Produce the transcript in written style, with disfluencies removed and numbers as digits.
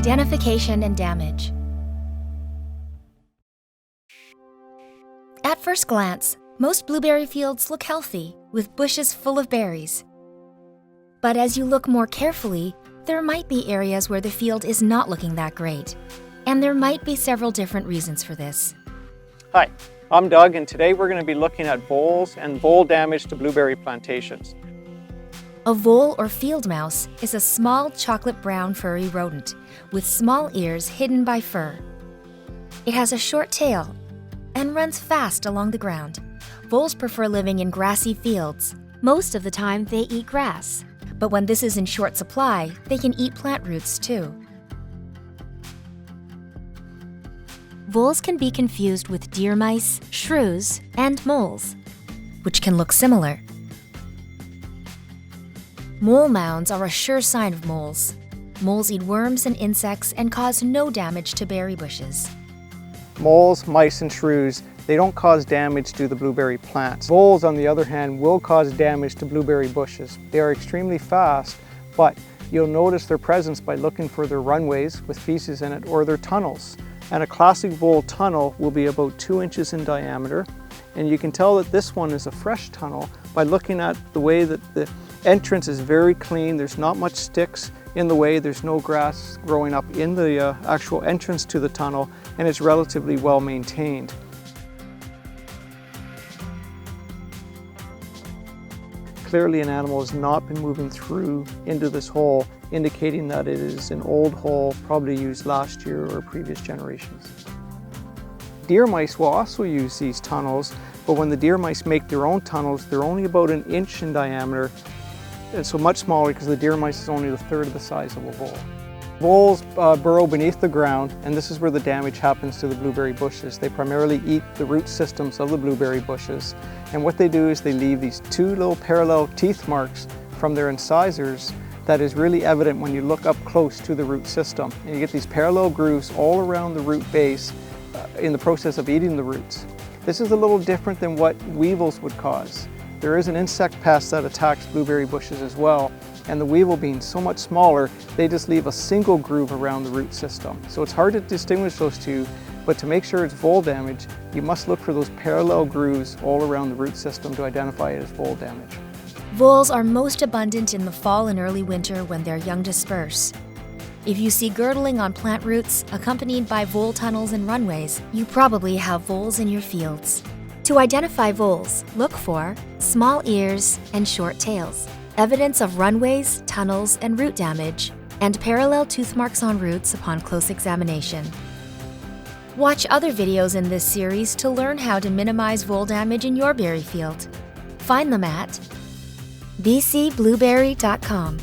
Identification and damage. At first glance, most blueberry fields look healthy, with bushes full of berries. But as you look more carefully, there might be areas where the field is not looking that great. And there might be several different reasons for this. Hi, I'm Doug, and today we're going to be looking at voles and vole damage to blueberry plantations. A vole or field mouse is a small chocolate brown furry rodent with small ears hidden by fur. It has a short tail and runs fast along the ground. Voles prefer living in grassy fields. Most of the time they eat grass, but when this is in short supply, they can eat plant roots too. Voles can be confused with deer mice, shrews, and moles, which can look similar. Mole mounds are a sure sign of moles. Moles eat worms and insects and cause no damage to berry bushes. Moles, mice, and shrews, they don't cause damage to the blueberry plants. Voles, on the other hand, will cause damage to blueberry bushes. They are extremely fast, but you'll notice their presence by looking for their runways with feces in it or their tunnels. And a classic vole tunnel will be about 2 inches in diameter. And you can tell that this one is a fresh tunnel by looking at the way that the entrance is very clean. There's not much sticks in the way. There's no grass growing up in the actual entrance to the tunnel, and it's relatively well maintained. Clearly an animal has not been moving through into this hole, indicating that it is an old hole, probably used last year or previous generations. Deer mice will also use these tunnels, but when the deer mice make their own tunnels, they're only about 1 inch in diameter, and so much smaller because the deer mice is only 1/3 of the size of a vole. Voles burrow beneath the ground, and this is where the damage happens to the blueberry bushes. They primarily eat the root systems of the blueberry bushes, and what they do is they leave these 2 little parallel teeth marks from their incisors that is really evident when you look up close to the root system. And you get these parallel grooves all around the root base in the process of eating the roots. This is a little different than what weevils would cause. There is an insect pest that attacks blueberry bushes as well, and the weevil being so much smaller, they just leave a single groove around the root system. So it's hard to distinguish those two, but to make sure it's vole damage, you must look for those parallel grooves all around the root system to identify it as vole damage. Voles are most abundant in the fall and early winter when their young disperse. If you see girdling on plant roots accompanied by vole tunnels and runways, you probably have voles in your fields. To identify voles, look for small ears and short tails, evidence of runways, tunnels, and root damage, and parallel tooth marks on roots upon close examination. Watch other videos in this series to learn how to minimize vole damage in your berry field. Find them at bcblueberry.com.